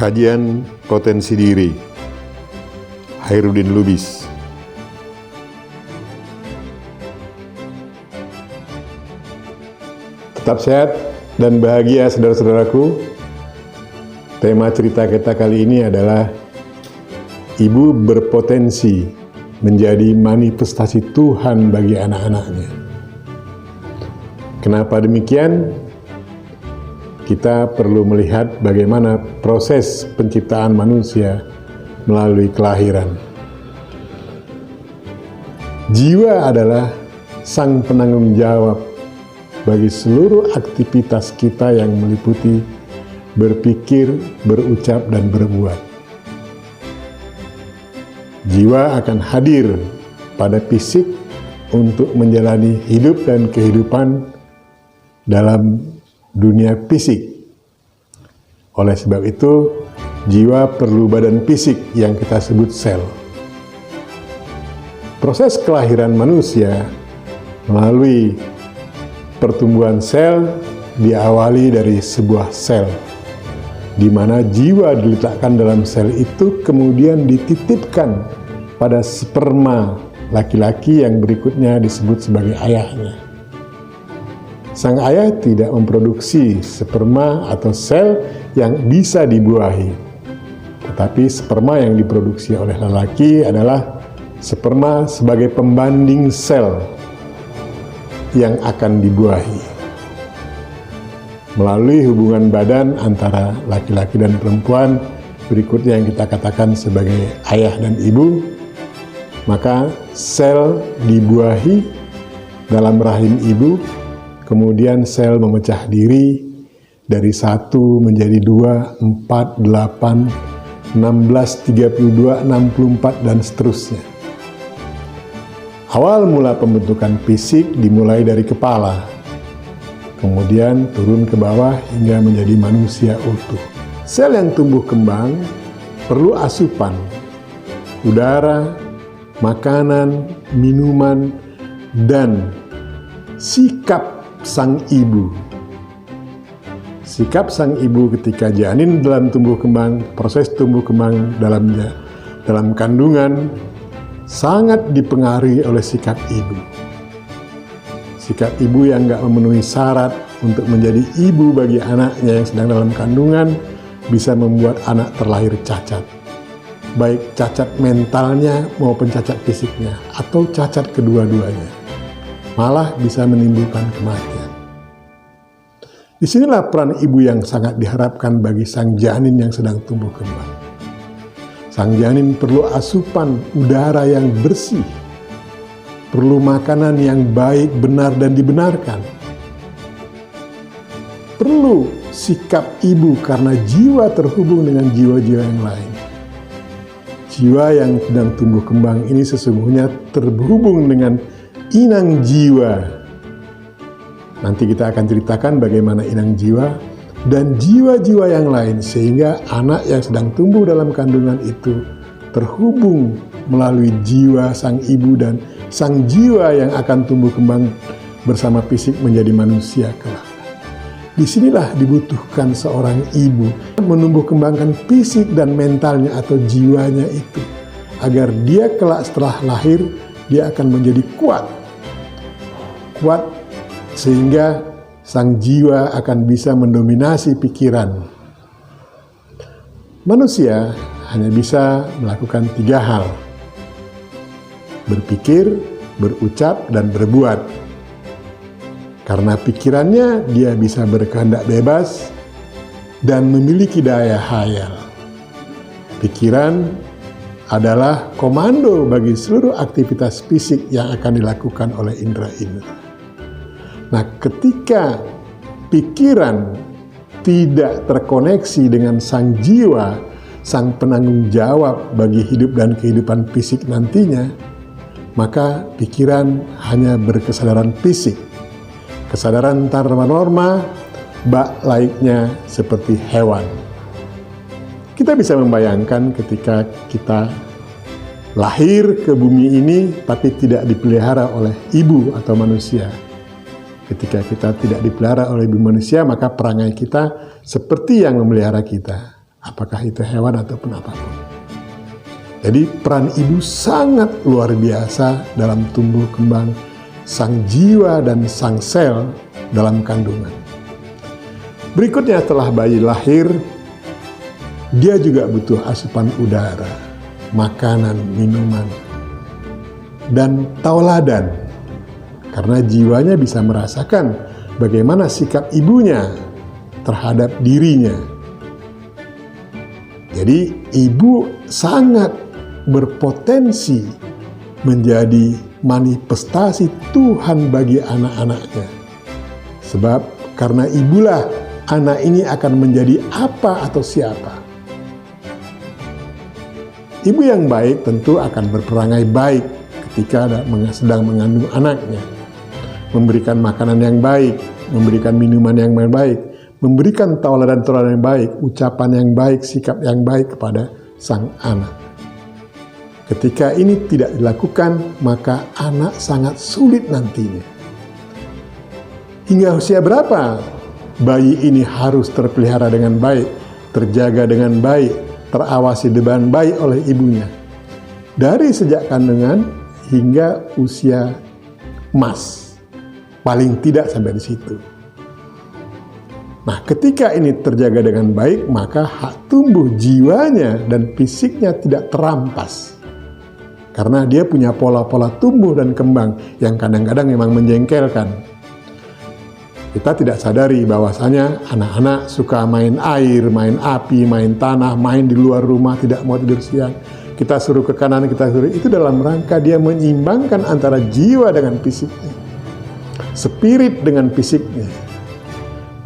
Kajian Potensi Diri, Hairudin Lubis. Tetap sehat dan bahagia saudara-saudaraku. Tema cerita kita kali ini adalah ibu berpotensi menjadi manifestasi Tuhan bagi anak-anaknya. Kenapa demikian? Kita perlu melihat bagaimana proses penciptaan manusia melalui kelahiran. Jiwa adalah sang penanggung jawab bagi seluruh aktivitas kita yang meliputi berpikir, berucap, dan berbuat. Jiwa akan hadir pada fisik untuk menjalani hidup dan kehidupan dalam dunia fisik. Oleh sebab itu, jiwa perlu badan fisik yang kita sebut sel. Proses kelahiran manusia melalui pertumbuhan sel diawali dari sebuah sel, di mana jiwa diletakkan dalam sel itu kemudian dititipkan pada sperma laki-laki yang berikutnya disebut sebagai ayahnya. Sang ayah tidak memproduksi sperma atau sel yang bisa dibuahi, tetapi sperma yang diproduksi oleh lelaki adalah sperma sebagai pembanding sel yang akan dibuahi. Melalui hubungan badan antara laki-laki dan perempuan, berikutnya yang kita katakan sebagai ayah dan ibu, maka sel dibuahi dalam rahim ibu. Kemudian sel memecah diri dari 1 menjadi 2, 4, 8, 16, 32, 64, dan seterusnya. Awal mula pembentukan fisik dimulai dari kepala, kemudian turun ke bawah hingga menjadi manusia utuh. Sel yang tumbuh kembang perlu asupan, udara, makanan, minuman, dan sikap sang ibu. Sikap sang ibu ketika janin dalam tumbuh kembang, proses tumbuh kembang dalam kandungan sangat dipengaruhi oleh sikap ibu. Sikap ibu yang nggak memenuhi syarat untuk menjadi ibu bagi anaknya yang sedang dalam kandungan bisa membuat anak terlahir cacat. Baik cacat mentalnya maupun cacat fisiknya, atau cacat kedua-duanya. Malah bisa menimbulkan kematian. Disinilah peran ibu yang sangat diharapkan bagi sang janin yang sedang tumbuh kembang. Sang janin perlu asupan udara yang bersih, perlu makanan yang baik, benar, dan dibenarkan. Perlu sikap ibu karena jiwa terhubung dengan jiwa-jiwa yang lain. Jiwa yang sedang tumbuh kembang ini sesungguhnya terhubung dengan inang jiwa. Nanti kita akan ceritakan bagaimana inang jiwa dan jiwa-jiwa yang lain, sehingga anak yang sedang tumbuh dalam kandungan itu terhubung melalui jiwa sang ibu dan sang jiwa yang akan tumbuh kembang bersama fisik menjadi manusia kelak. Disinilah dibutuhkan seorang ibu menumbuh kembangkan fisik dan mentalnya atau jiwanya itu, agar dia kelak setelah lahir dia akan menjadi kuat sehingga sang jiwa akan bisa mendominasi pikiran. Manusia hanya bisa melakukan 3 hal: berpikir, berucap, dan berbuat. Karena pikirannya dia bisa berkehendak bebas dan memiliki daya hayal. Pikiran adalah komando bagi seluruh aktivitas fisik yang akan dilakukan oleh indera-indera. Nah, ketika pikiran tidak terkoneksi dengan sang jiwa, sang penanggung jawab bagi hidup dan kehidupan fisik nantinya, maka pikiran hanya berkesadaran fisik. Kesadaran tanpa norma, bak layaknya seperti hewan. Kita bisa membayangkan ketika kita lahir ke bumi ini tapi tidak dipelihara oleh ibu atau manusia. Ketika kita tidak dipelihara oleh ibu manusia, maka perangai kita seperti yang memelihara kita. apakah itu hewan ataupun apapun. Jadi peran ibu sangat luar biasa dalam tumbuh kembang sang jiwa dan sang sel dalam kandungan. Berikutnya setelah bayi lahir, dia juga butuh asupan udara, makanan, minuman, dan tauladan. Karena jiwanya bisa merasakan bagaimana sikap ibunya terhadap dirinya. Jadi ibu sangat berpotensi menjadi manifestasi Tuhan bagi anak-anaknya. Sebab karena ibulah anak ini akan menjadi apa atau siapa. Ibu yang baik tentu akan berperangai baik ketika sedang mengandung anaknya. Memberikan makanan yang baik, memberikan minuman yang baik, memberikan tauladan-tauladan yang baik, ucapan yang baik, sikap yang baik kepada sang anak. Ketika ini tidak dilakukan, maka anak sangat sulit nantinya. Hingga usia berapa bayi ini harus terpelihara dengan baik, terjaga dengan baik, terawasi dengan baik oleh ibunya? Dari sejak kandungan hingga usia emas, paling tidak sampai di situ. Nah, ketika ini terjaga dengan baik, maka hak tumbuh jiwanya dan fisiknya tidak terampas. Karena dia punya pola-pola tumbuh dan kembang yang kadang-kadang memang menjengkelkan. Kita tidak sadari bahwasanya anak-anak suka main air, main api, main tanah, main di luar rumah, tidak mau tidur siang. Kita suruh ke kanan, kita suruh, itu dalam rangka dia menyeimbangkan antara jiwa dengan fisiknya, spirit dengan fisiknya.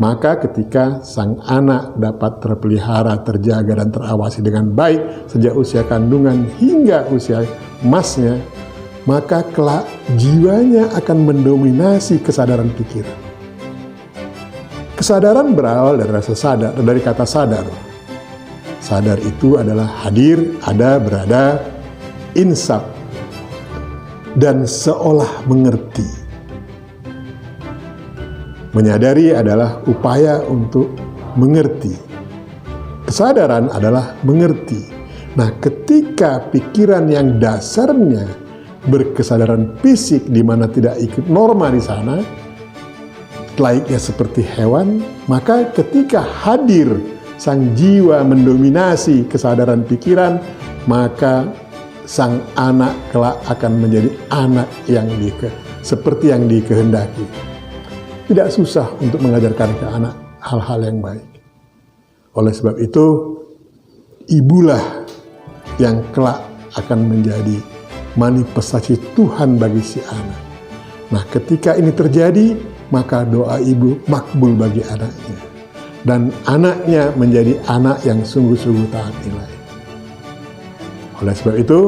Maka ketika sang anak dapat terpelihara, terjaga, dan terawasi dengan baik sejak usia kandungan hingga usia emasnya, maka kelak jiwanya akan mendominasi kesadaran pikiran. Kesadaran berawal dari rasa sadar, dari kata sadar. Sadar itu adalah hadir, ada, berada, insaf, dan seolah mengerti. Menyadari adalah upaya untuk mengerti. Kesadaran adalah mengerti. Nah, ketika pikiran yang dasarnya berkesadaran fisik di mana tidak ikut norma di sana, layaknya seperti hewan, maka ketika hadir sang jiwa mendominasi kesadaran pikiran, maka sang anak kelak akan menjadi anak yang seperti yang dikehendaki. Tidak susah untuk mengajarkan ke anak hal-hal yang baik. Oleh sebab itu, ibulah yang kelak akan menjadi manifestasi Tuhan bagi si anak. Nah, ketika ini terjadi, maka doa ibu makbul bagi anaknya. Dan anaknya menjadi anak yang sungguh-sungguh taat nilai. Oleh sebab itu,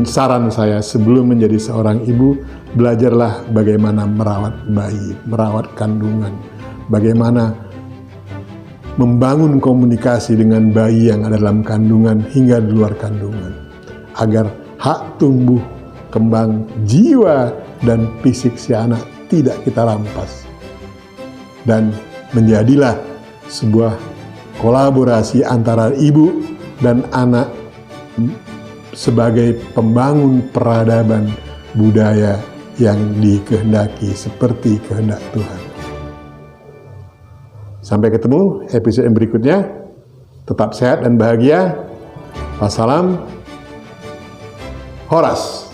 saran saya sebelum menjadi seorang ibu, belajarlah bagaimana merawat bayi, merawat kandungan, bagaimana membangun komunikasi dengan bayi yang ada dalam kandungan hingga di luar kandungan, agar hak tumbuh kembang jiwa dan fisik si anak tidak kita rampas. Dan menjadilah sebuah kolaborasi antara ibu dan anak sebagai pembangun peradaban budaya yang dikehendaki seperti kehendak Tuhan. Sampai ketemu episode yang berikutnya. Tetap sehat dan bahagia. Wassalam. Horas.